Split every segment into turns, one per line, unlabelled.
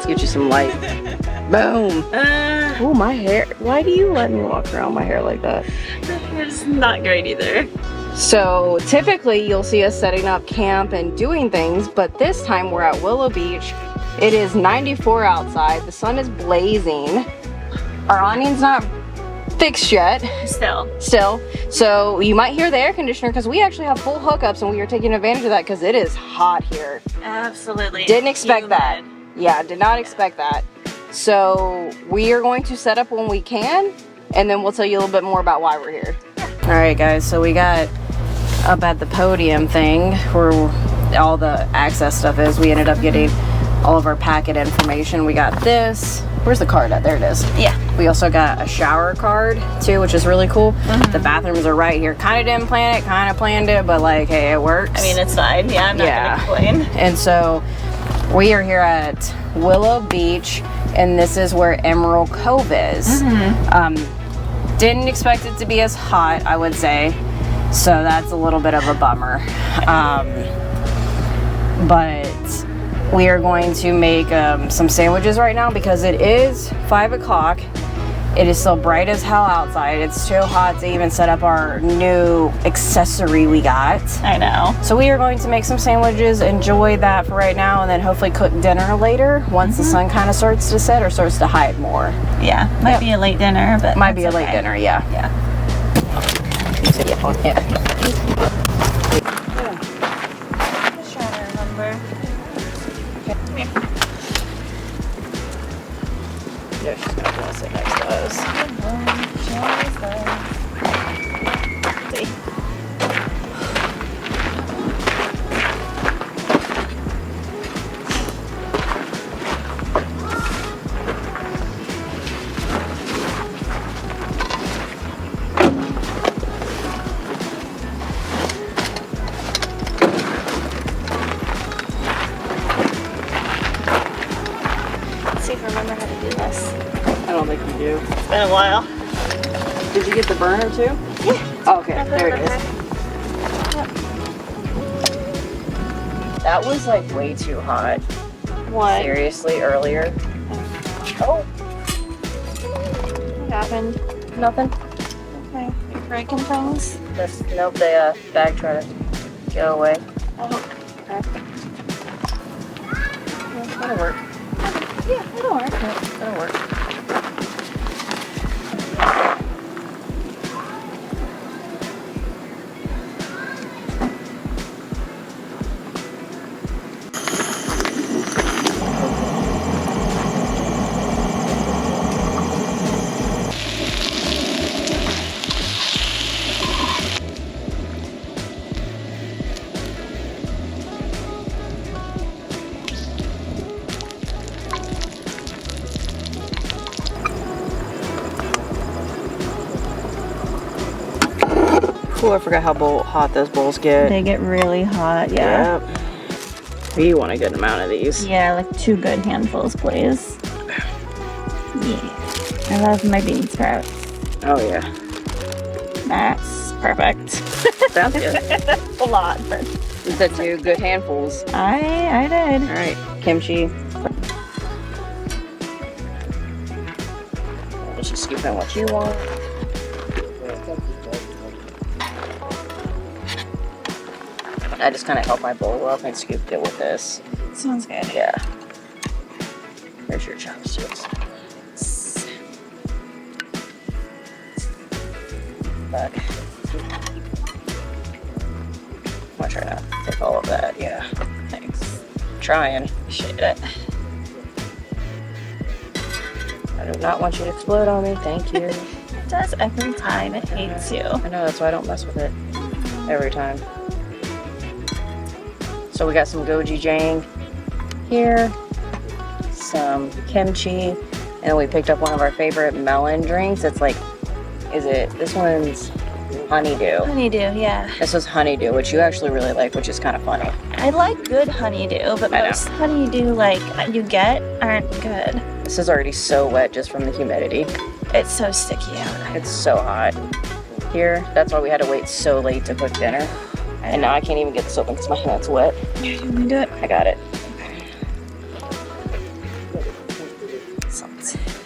Let's get you some light. Boom. Oh, my hair. Why do you let me walk around my hair like that?
It's not great either.
So typically you'll see us setting up camp and doing things, but this time we're at Willow Beach. It is 94 outside. The sun is blazing. Our awning's not fixed yet. Still. So you might hear the air conditioner because we actually have full hookups and we are taking advantage of that because it is hot here.
Absolutely.
Didn't expect that. Yeah, did not expect that. So we are going to set up when we can, and then we'll tell you a little bit more about why we're here. All right, guys, so we got up at the podium thing where all the access stuff is. We ended up getting all of our packet information. We got this. Where's the card at? There it is.
Yeah.
We also got a shower card too, which is really cool. The bathrooms are right here. Kind of didn't plan it, kind of planned it, but like, hey, it works.
I mean, it's fine. Yeah, I'm not gonna complain.
And so we are here at Willow Beach, and this is where Emerald Cove is. Didn't expect it to be as hot, I would say, so that's a little bit of a bummer. But we are going to make some sandwiches right now because it is 5 o'clock. It is still bright as hell outside. It's too hot to even set up our new accessory we got.
I know.
So we are going to make some sandwiches, enjoy that for right now, and then hopefully cook dinner later once the sun kind of starts to set or starts to hide more.
Yeah, might be a late dinner, but
might be a late dinner, yeah.
Yeah. Just trying to remember. Come here.
Yeah, she's gonna want to sit next to us.
She always does. See. Let's see if I remember how to do this.
I don't think you do.
It's been a while.
Did you get the burner too?
Yeah.
Oh, okay, there it is. That was like way too hot.
What?
Seriously, earlier. Oh.
What happened?
Nothing.
Okay. You're breaking things?
Nope, the bag tried to go away.
Oh, okay.
That'll work.
Yeah, it'll work.
That'll work. Oh, I forgot how hot those bowls get.
They get really hot, yeah.
Yep. We want a good amount of these.
Yeah, like 2 good handfuls, please. Yeah. I love my bean sprouts.
Oh, yeah.
That's perfect.
Sounds good.
That's a lot, but
You said 2 good handfuls.
I did.
All right, kimchi. Just scoop in what you want. I just kind of held my bowl up and scooped it with this.
Sounds good.
Yeah. Here's your chopsticks. Back. I'm gonna try to take all of that. Yeah.
Thanks.
Trying.
Appreciate it.
I do not want you to explode on me. Thank you.
It does every time. It hates you.
I know, that's why I don't mess with it every time. So we got some gochujang here, some kimchi, and then we picked up one of our favorite melon drinks. It's like, this one's honeydew.
Honeydew, yeah.
This is honeydew, which you actually really like, which is kind of funny.
I like good honeydew, but most honeydew like you get aren't good.
This is already so wet just from the humidity.
It's so sticky out.
It's so hot. Here, that's why we had to wait so late to cook dinner. And now I can't even get this open because my hand's wet.
You want me to do it?
I got it.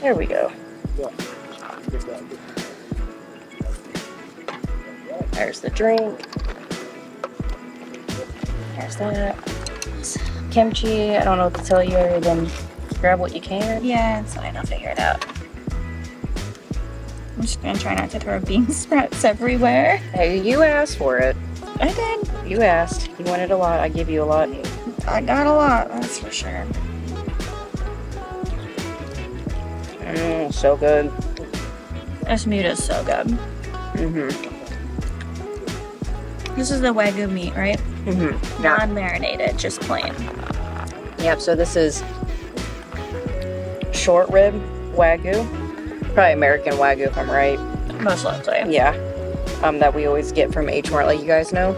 There we go. There's the drink. There's that. Kimchi, I don't know what to tell you other than grab what you can.
Yeah, it's fine. I'll figure it out. I'm just gonna try not to throw bean sprouts everywhere.
Hey, you asked for it.
I did.
You asked. You wanted a lot. I give you a lot.
I got a lot, that's for sure.
So good.
This meat is so good.
Mm-hmm.
This is the Wagyu meat, right?
Mm-hmm. Yeah.
Non-marinated, just plain.
Yep, so this is short rib Wagyu. Probably American Wagyu if I'm right.
Most likely.
Yeah. That we always get from H Mart, like you guys know.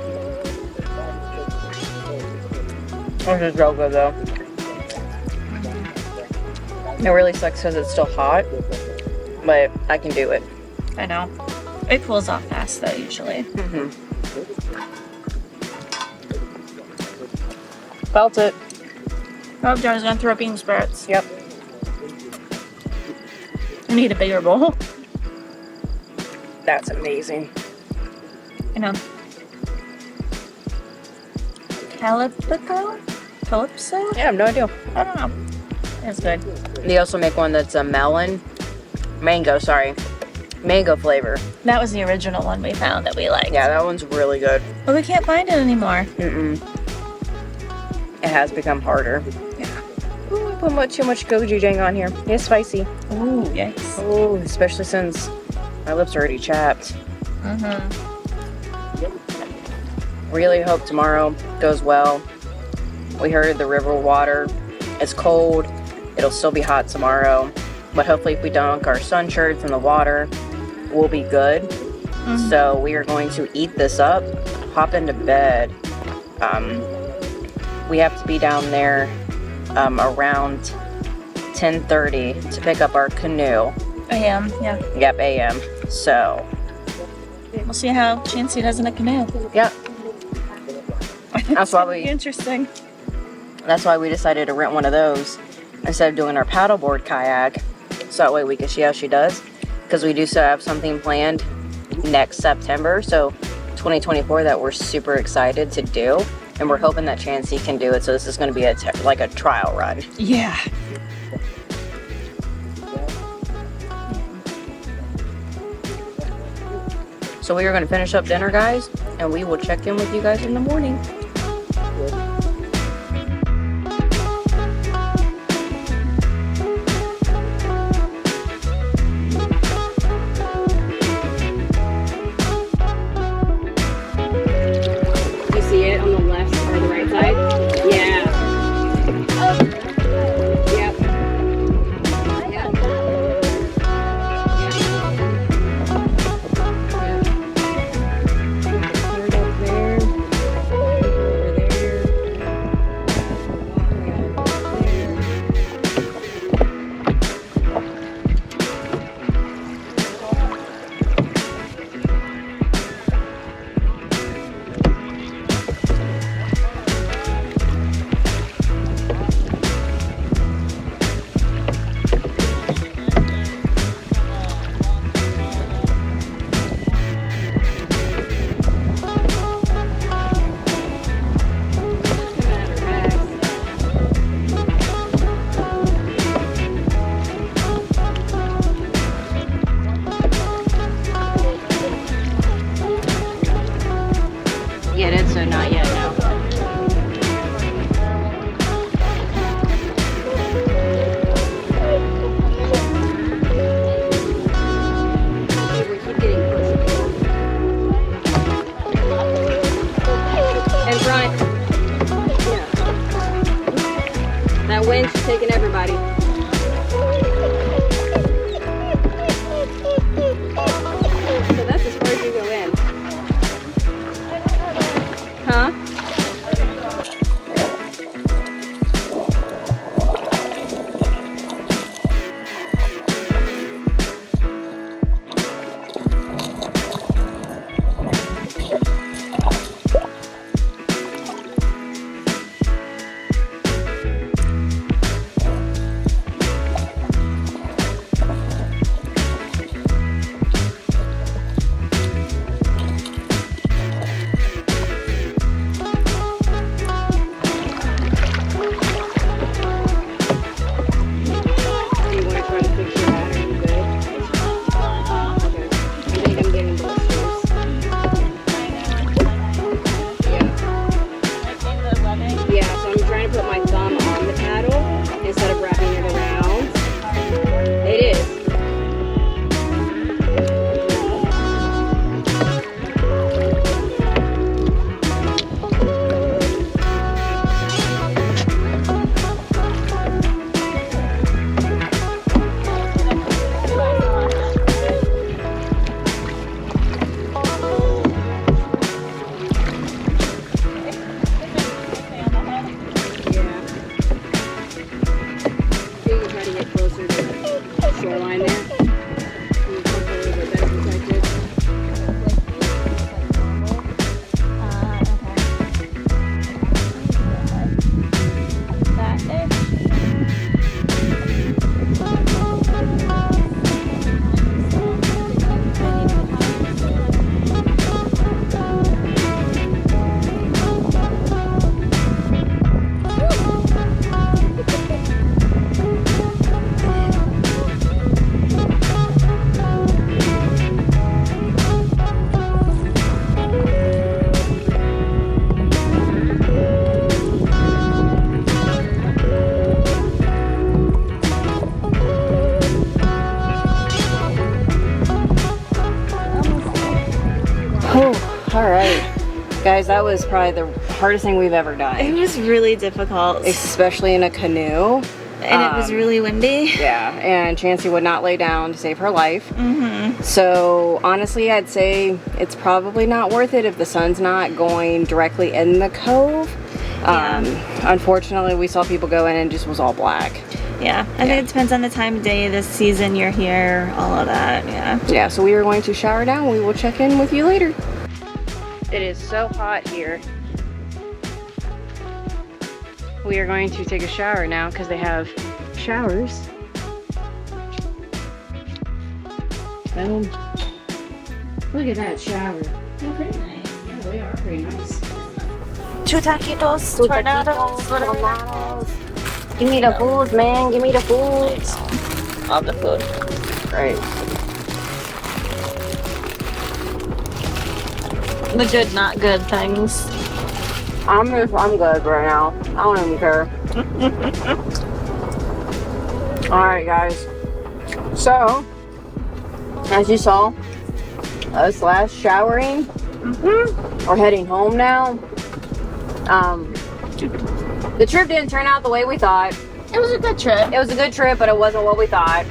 This is real good though. It really sucks because it's still hot, but I can do it.
I know. It cools off fast though, usually.
Mm-hmm. Felt it.
Oh, John's gonna throw bean sprouts.
Yep.
I need a bigger bowl.
That's amazing.
I know. Calypso?
Yeah, I have no idea.
I don't know. It's good.
They also make one that's a mango flavor.
That was the original one we found that we liked.
Yeah, that one's really good.
But we can't find it anymore.
Mm-mm. It has become harder.
Yeah.
Ooh, I put too much gochujang on here. It's spicy.
Ooh, yikes.
Ooh, especially since my lips are already chapped.
Mm-hmm.
Really hope tomorrow goes well. We heard the river water is cold. It'll still be hot tomorrow. But hopefully if we dunk our sun shirts in the water, we'll be good. Mm-hmm. So we are going to eat this up, hop into bed. We have to be down there around 10:30 to pick up our canoe.
AM, yeah.
Yep, AM. So
we'll see how Chancey does in a canoe.
Yep. That's why
interesting.
That's why we decided to rent one of those instead of doing our paddleboard kayak. So that way we can see how she does. Because we do still have something planned next September. So 2024 that we're super excited to do. And we're hoping that Chancey can do it. So this is going to be like a trial run.
Yeah.
So we are going to finish up dinner, guys. And we will check in with you guys in the morning. Get it? So not yet, no. We keep getting pushed. In front. Yeah. That wind's taking everybody. So that's as far as you go in. Huh? All right. Guys, that was probably the hardest thing we've ever
It
done.
was really difficult.
Especially in a canoe.
And it was really windy.
Yeah, and Chancey would not lay down to save her life.
Mm-hmm.
So honestly, I'd say it's probably not worth it if the sun's not going directly in the cove. Unfortunately, we saw people go in and it just was all black.
Yeah, I think it depends on the time of day, the season you're here, all of that, yeah.
Yeah, so we are going to shower now. We will check in with you later. It is so hot here. We are going to take a shower now because they have showers. Boom. Look at that shower. They're pretty nice. Yeah, they are pretty nice.
Two taquitos, tornadoes,
tornadoes. Give me the foods, man. Give me the foods.
all the food.
Right.
The good, not good things.
I'm good right now. I don't even care. Alright guys. So, as you saw, us last showering. We're heading home now. The trip didn't turn out the way we thought.
It was a good trip.
It was a good trip, but it wasn't what we thought.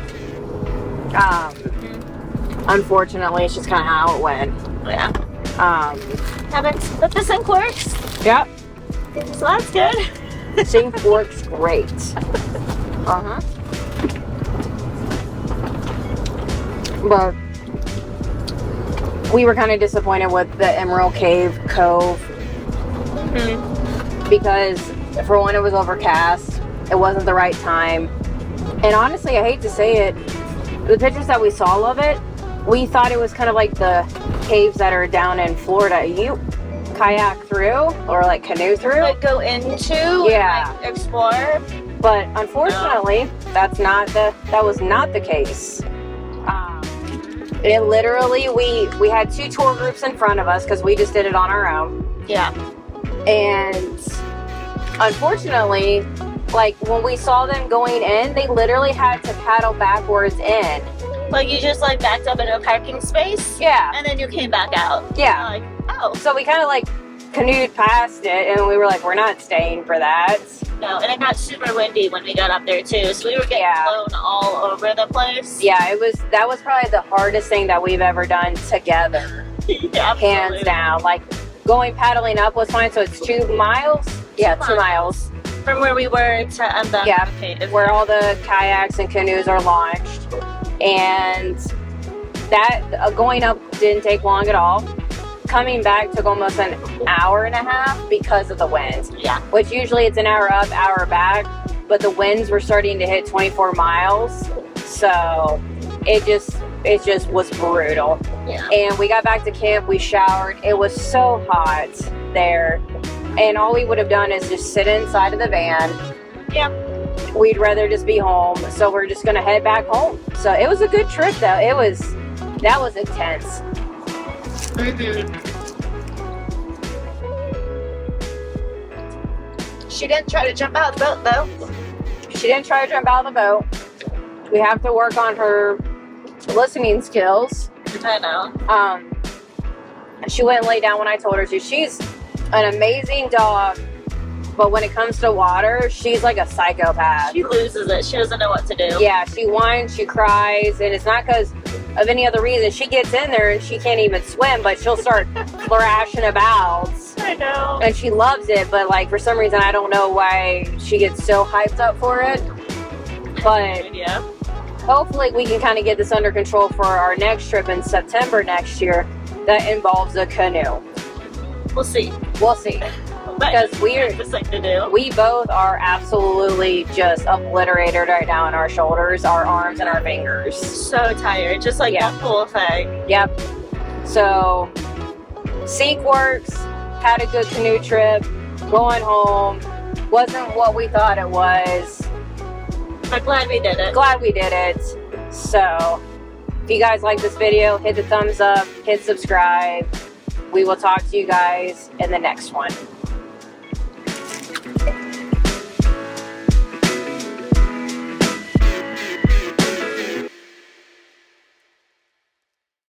Unfortunately, it's just kind of how it went.
Yeah. But the sink works.
Yep.
So that's good.
Sink works great. But we were kind of disappointed with the Emerald Cave Cove because for one, it was overcast. It wasn't the right time. And honestly, I hate to say it, the pictures that we saw of it, we thought it was kind of like the caves that are down in Florida. You kayak through or like canoe through.
Like go into
Yeah.
and like explore.
But unfortunately, that was not the case. It literally, we had two tour groups in front of us because we just did it on our own.
Yeah.
And unfortunately, like when we saw them going in, they literally had to paddle backwards in.
Like you just like backed up in a parking space.
Yeah.
And then you came back out.
Yeah.
Like, oh.
So we kind of like canoed past it and we were like, we're not staying for that.
No, and it got super windy when we got up there too. So we were getting blown all over the place.
Yeah, that was probably the hardest thing that we've ever done together.
Yeah,
hands down. Like going paddling up was fine. So it's 2 miles. Yeah, 2 miles.
From where we were to the cave.
Where all the kayaks and canoes are launched. And that going up didn't take long at all. Coming back took almost an hour and a half because of the wind.
Yeah.
Which usually it's an hour up, hour back. But the winds were starting to hit 24 miles. So it just was brutal.
Yeah.
And we got back to camp, we showered. It was so hot there. And all we would have done is just sit inside of the van.
Yeah.
We'd rather just be home. So we're just gonna head back home. So it was a good trip though. That was intense.
She didn't try to jump out of the boat though.
She didn't try to jump out of the boat. We have to work on her listening skills.
I know.
She went and lay down when I told her to. She's an amazing dog, but when it comes to water, she's like a psychopath.
She loses it. She doesn't know what to do.
Yeah, she whines, she cries, and it's not because of any other reason. She gets in there and she can't even swim, but she'll start thrashing about.
I know.
And she loves it, but like for some reason, I don't know why she gets so hyped up for it. But
yeah.
Hopefully we can kind of get this under control for our next trip in September next year that involves a canoe.
We'll see.
We'll see. Because we both are absolutely just obliterated right now in our shoulders, our arms, and our fingers.
So tired. Just like that whole thing.
Yep. So, Sink works. Had a good canoe trip. Going home. Wasn't what we thought it was.
I'm glad we did it.
Glad we did it. So, if you guys like this video, hit the thumbs up, hit subscribe. We will talk to you guys in the next one.